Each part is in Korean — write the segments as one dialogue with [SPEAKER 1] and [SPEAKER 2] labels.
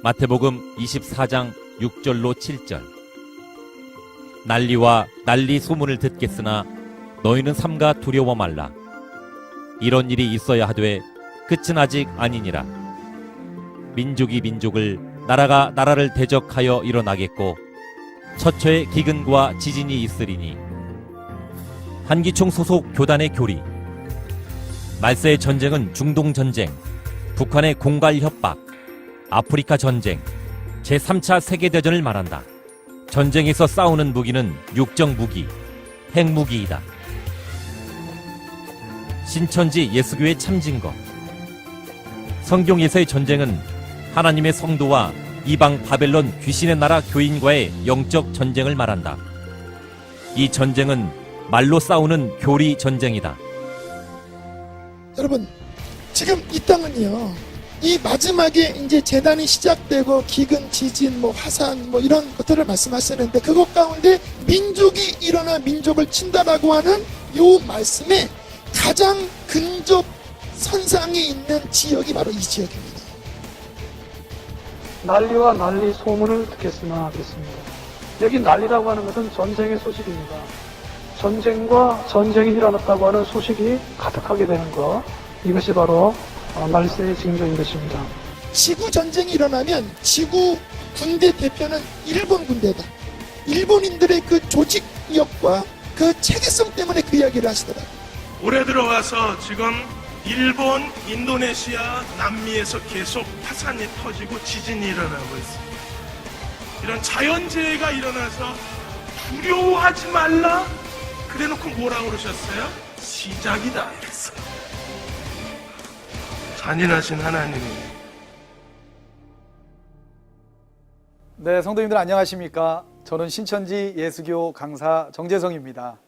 [SPEAKER 1] 마태복음 24장 6절로 7절. 난리와 난리 소문을 듣겠으나 너희는 삼가 두려워 말라. 이런 일이 있어야 하되 끝은 아직 아니니라. 민족이 민족을, 나라가 나라를 대적하여 일어나겠고 처처에 기근과 지진이 있으리니. 한기총 소속 교단의 교리. 말세의 전쟁은 중동 전쟁, 북한의 공갈 협박, 아프리카 전쟁, 제3차 세계대전을 말한다. 전쟁에서 싸우는 무기는 육정 무기, 핵무기이다. 신천지 예수교의 참진거. 성경에서의 전쟁은 하나님의 성도와 이방 바벨론 귀신의 나라 교인과의 영적 전쟁을 말한다. 이 전쟁은 말로 싸우는 교리 전쟁이다.
[SPEAKER 2] 여러분, 지금 이 땅은요, 이 마지막에 이제 재단이 시작되고 기근, 지진, 화산 이런 것들을 말씀하시는데, 그것 가운데 민족이 일어나 민족을 친다라고 하는 요 말씀에 가장 근접 선상에 있는 지역이 바로 이 지역입니다.
[SPEAKER 3] 난리와 난리 소문을 듣겠으나 하겠습니다. 여기 난리라고 하는 것은 전쟁의 소식입니다. 전쟁과 전쟁이 일어났다고 하는 소식이 가득하게 되는 것, 이것이 바로 말세의 징조인 것입니다.
[SPEAKER 2] 지구 전쟁이 일어나면 지구 군대 대표는 일본 군대다. 일본인들의 그 조직력과 그 체계성 때문에 그 이야기를 하시더라고요.
[SPEAKER 4] 올해 들어와서 지금 일본, 인도네시아, 남미에서 계속 화산이 터지고 지진이 일어나고 있습니다. 이런 자연재해가 일어나서 두려워하지 말라 그래놓고 뭐라고 그러셨어요? 시작이다 이랬어요. 잔인하신 하나님이.
[SPEAKER 5] 네, 성도님들 안녕하십니까? 저는 신천지 예수교 강사 정재성입니다.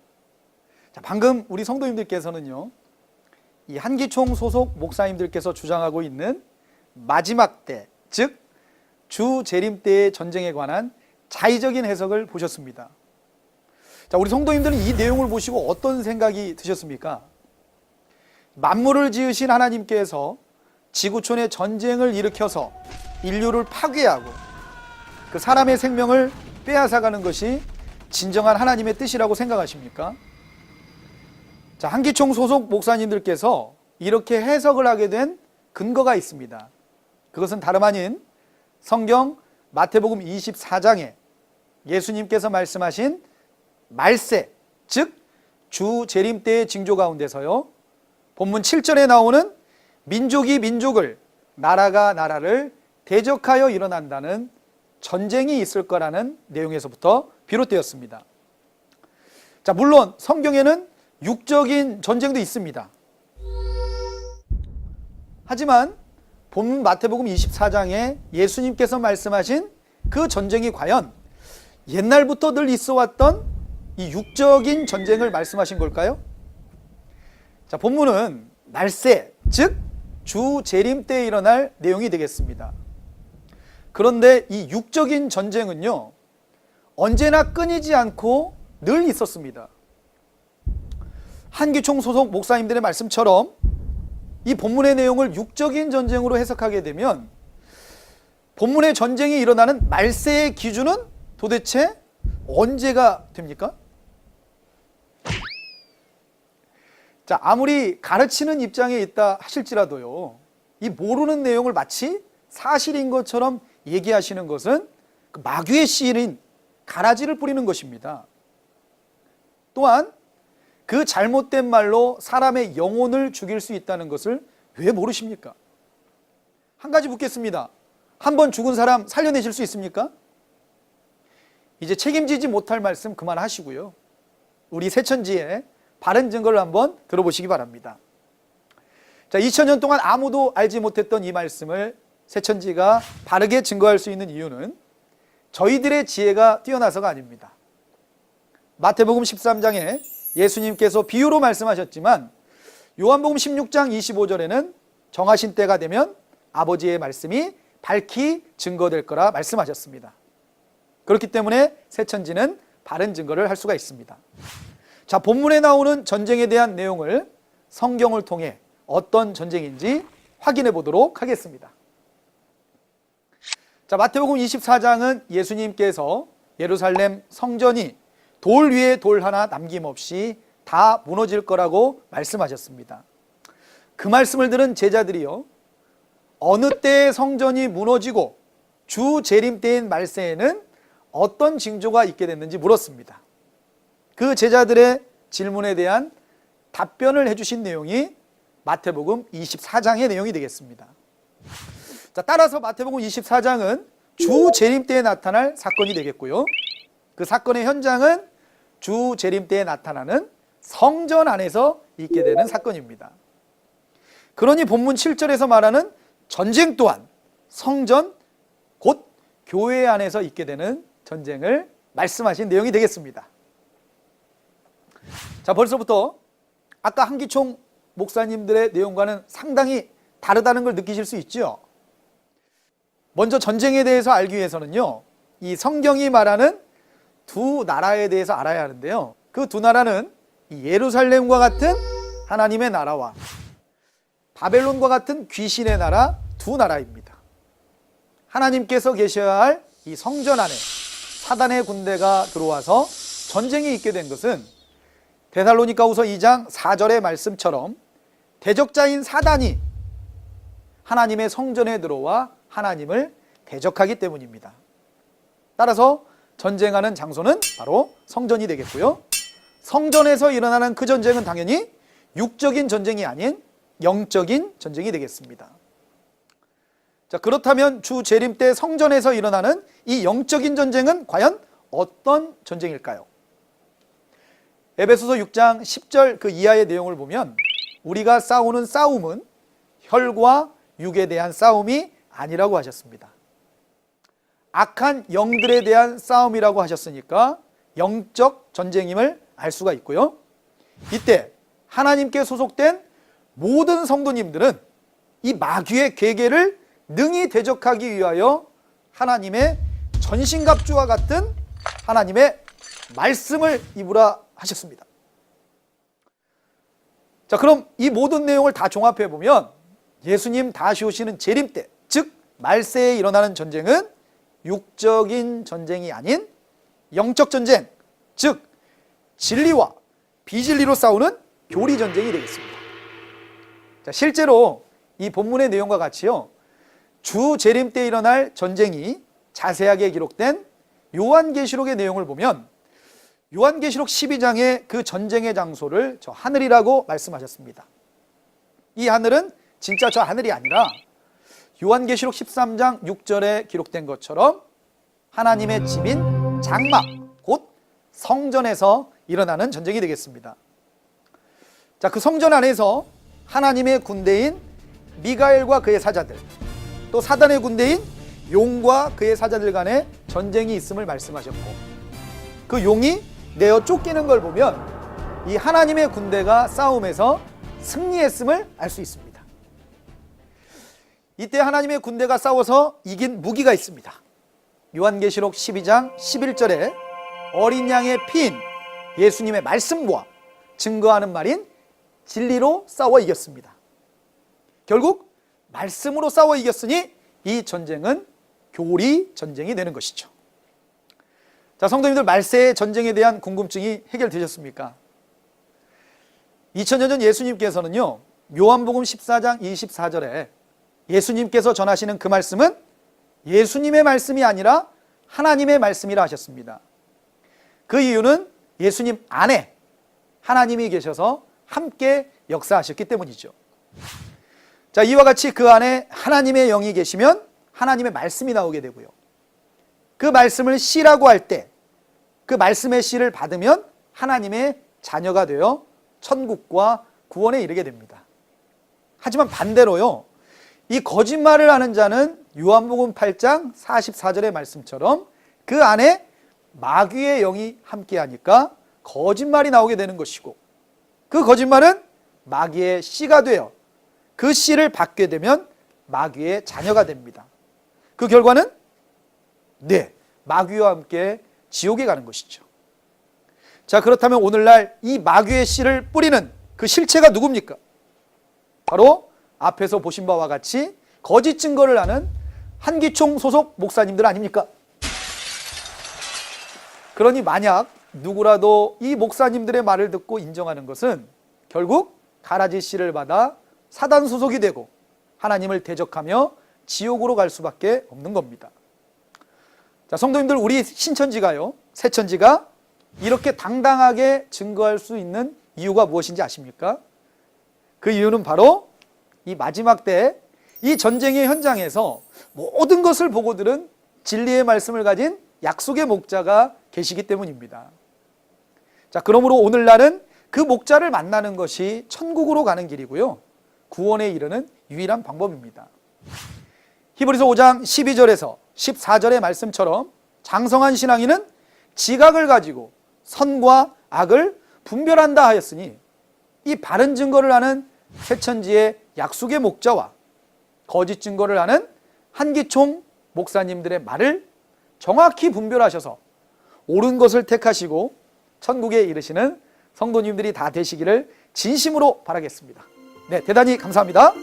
[SPEAKER 5] 자, 방금 우리 성도님들께서는요, 이 한기총 소속 목사님들께서 주장하고 있는 마지막 때, 즉 주 재림 때의 전쟁에 관한 자의적인 해석을 보셨습니다. 자, 우리 성도님들은 이 내용을 보시고 어떤 생각이 드셨습니까? 만물을 지으신 하나님께서 지구촌에 전쟁을 일으켜서 인류를 파괴하고 그 사람의 생명을 빼앗아가는 것이 진정한 하나님의 뜻이라고 생각하십니까? 자, 한기총 소속 목사님들께서 이렇게 해석을 하게 된 근거가 있습니다. 그것은 다름 아닌 성경 마태복음 24장에 예수님께서 말씀하신 말세, 즉 주 재림 때의 징조 가운데서요, 본문 7절에 나오는 민족이 민족을, 나라가 나라를 대적하여 일어난다는 전쟁이 있을 거라는 내용에서부터 비롯되었습니다. 자, 물론 성경에는 육적인 전쟁도 있습니다. 하지만 본문 마태복음 24장에 예수님께서 말씀하신 그 전쟁이 과연 옛날부터 늘 있어 왔던 이 육적인 전쟁을 말씀하신 걸까요? 자, 본문은 말세, 즉 주 재림 때에 일어날 내용이 되겠습니다. 그런데 이 육적인 전쟁은요, 언제나 끊이지 않고 늘 있었습니다. 한기총 소속 목사님들의 말씀처럼 이 본문의 내용을 육적인 전쟁으로 해석하게 되면 본문의 전쟁이 일어나는 말세의 기준은 도대체 언제가 됩니까? 자, 아무리 가르치는 입장에 있다 하실지라도요, 이 모르는 내용을 마치 사실인 것처럼 얘기하시는 것은 그 마귀의 씨인 가라지를 뿌리는 것입니다. 또한 그 잘못된 말로 사람의 영혼을 죽일 수 있다는 것을 왜 모르십니까? 한 가지 묻겠습니다. 한 번 죽은 사람 살려내실 수 있습니까? 이제 책임지지 못할 말씀 그만하시고요, 우리 새천지의 바른 증거를 한번 들어보시기 바랍니다. 자, 2000년 동안 아무도 알지 못했던 이 말씀을 새천지가 바르게 증거할 수 있는 이유는 저희들의 지혜가 뛰어나서가 아닙니다. 마태복음 13장에 예수님께서 비유로 말씀하셨지만 요한복음 16장 25절에는 정하신 때가 되면 아버지의 말씀이 밝히 증거될 거라 말씀하셨습니다. 그렇기 때문에 새천지는 바른 증거를 할 수가 있습니다. 자, 본문에 나오는 전쟁에 대한 내용을 성경을 통해 어떤 전쟁인지 확인해 보도록 하겠습니다. 자, 마태복음 24장은 예수님께서 예루살렘 성전이 돌 위에 돌 하나 남김없이 다 무너질 거라고 말씀하셨습니다. 그 말씀을 들은 제자들이요, 어느 때에 성전이 무너지고 주 재림 때인 말세에는 어떤 징조가 있게 됐는지 물었습니다. 그 제자들의 질문에 대한 답변을 해주신 내용이 마태복음 24장의 내용이 되겠습니다. 자, 따라서 마태복음 24장은 주 재림 때에 나타날 사건이 되겠고요, 그 사건의 현장은 주 재림 때에 나타나는 성전 안에서 있게 되는 사건입니다. 그러니 본문 7절에서 말하는 전쟁 또한 성전, 곧 교회 안에서 있게 되는 전쟁을 말씀하신 내용이 되겠습니다. 자, 벌써부터 아까 한기총 목사님들의 내용과는 상당히 다르다는 걸 느끼실 수 있죠. 먼저 전쟁에 대해서 알기 위해서는요, 이 성경이 말하는 두 나라에 대해서 알아야 하는데요, 그 두 나라는 이 예루살렘과 같은 하나님의 나라와 바벨론과 같은 귀신의 나라 두 나라입니다. 하나님께서 계셔야 할 이 성전 안에 사단의 군대가 들어와서 전쟁이 있게 된 것은 데살로니가후서 2장 4절의 말씀처럼 대적자인 사단이 하나님의 성전에 들어와 하나님을 대적하기 때문입니다. 따라서 전쟁하는 장소는 바로 성전이 되겠고요, 성전에서 일어나는 그 전쟁은 당연히 육적인 전쟁이 아닌 영적인 전쟁이 되겠습니다. 자, 그렇다면 주 재림 때 성전에서 일어나는 이 영적인 전쟁은 과연 어떤 전쟁일까요? 에베소서 6장 10절 그 이하의 내용을 보면 우리가 싸우는 싸움은 혈과 육에 대한 싸움이 아니라고 하셨습니다. 악한 영들에 대한 싸움이라고 하셨으니까 영적 전쟁임을 알 수가 있고요, 이때 하나님께 소속된 모든 성도님들은 이 마귀의 괴계를 능히 대적하기 위하여 하나님의 전신갑주와 같은 하나님의 말씀을 입으라 하셨습니다. 자, 그럼 이 모든 내용을 다 종합해 보면 예수님 다시 오시는 재림 때, 즉 말세에 일어나는 전쟁은 육적인 전쟁이 아닌 영적 전쟁, 즉 진리와 비진리로 싸우는 교리 전쟁이 되겠습니다. 자, 실제로 이 본문의 내용과 같이요, 주 재림 때 일어날 전쟁이 자세하게 기록된 요한계시록의 내용을 보면 요한계시록 12장의 그 전쟁의 장소를 저 하늘이라고 말씀하셨습니다. 이 하늘은 진짜 저 하늘이 아니라 요한계시록 13장 6절에 기록된 것처럼 하나님의 집인 장막, 곧 성전에서 일어나는 전쟁이 되겠습니다. 자, 그 성전 안에서 하나님의 군대인 미가엘과 그의 사자들, 또 사단의 군대인 용과 그의 사자들 간의 전쟁이 있음을 말씀하셨고, 그 용이 내어 쫓기는 걸 보면 이 하나님의 군대가 싸움에서 승리했음을 알 수 있습니다. 이때 하나님의 군대가 싸워서 이긴 무기가 있습니다. 요한계시록 12장 11절에 어린 양의 피인 예수님의 말씀과 증거하는 말인 진리로 싸워 이겼습니다. 결국 말씀으로 싸워 이겼으니 이 전쟁은 교리 전쟁이 되는 것이죠. 자, 성도님들, 말세의 전쟁에 대한 궁금증이 해결되셨습니까? 2000년 전 예수님께서는요, 요한복음 14장 24절에 예수님께서 전하시는 그 말씀은 예수님의 말씀이 아니라 하나님의 말씀이라 하셨습니다. 그 이유는 예수님 안에 하나님이 계셔서 함께 역사하셨기 때문이죠. 자, 이와 같이 그 안에 하나님의 영이 계시면 하나님의 말씀이 나오게 되고요, 그 말씀을 씨라고 할 때 그 말씀의 씨를 받으면 하나님의 자녀가 되어 천국과 구원에 이르게 됩니다. 하지만 반대로요, 이 거짓말을 하는 자는 요한복음 8장 44절의 말씀처럼 그 안에 마귀의 영이 함께하니까 거짓말이 나오게 되는 것이고, 그 거짓말은 마귀의 씨가 되어 그 씨를 받게 되면 마귀의 자녀가 됩니다. 그 결과는 마귀와 함께 지옥에 가는 것이죠. 자, 그렇다면 오늘날 이 마귀의 씨를 뿌리는 그 실체가 누굽니까? 바로 앞에서 보신 바와 같이 거짓 증거를 하는 한기총 소속 목사님들 아닙니까? 그러니 만약 누구라도 이 목사님들의 말을 듣고 인정하는 것은 결국 가라지 씨를 받아 사단 소속이 되고 하나님을 대적하며 지옥으로 갈 수밖에 없는 겁니다. 자, 성도님들, 우리 신천지가요, 새천지가 이렇게 당당하게 증거할 수 있는 이유가 무엇인지 아십니까? 그 이유는 바로 이 마지막 때 이 전쟁의 현장에서 모든 것을 보고 들은 진리의 말씀을 가진 약속의 목자가 계시기 때문입니다. 자, 그러므로 오늘날은 그 목자를 만나는 것이 천국으로 가는 길이고요, 구원에 이르는 유일한 방법입니다. 히브리서 5장 12절에서 14절의 말씀처럼 장성한 신앙인은 지각을 가지고 선과 악을 분별한다 하였으니, 이 바른 증거를 하는 새천지의 약속의 목자와 거짓 증거를 하는 한기총 목사님들의 말을 정확히 분별하셔서 옳은 것을 택하시고 천국에 이르시는 성도님들이 다 되시기를 진심으로 바라겠습니다. 네, 대단히 감사합니다.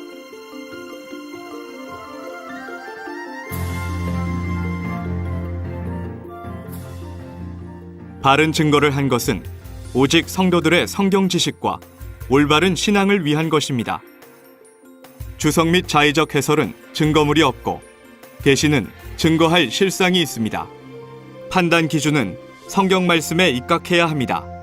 [SPEAKER 6] 바른 증거를 한 것은 오직 성도들의 성경 지식과 올바른 신앙을 위한 것입니다. 주석 및 자의적 해설은 증거물이 없고 대신은 증거할 실상이 있습니다. 판단 기준은 성경 말씀에 입각해야 합니다.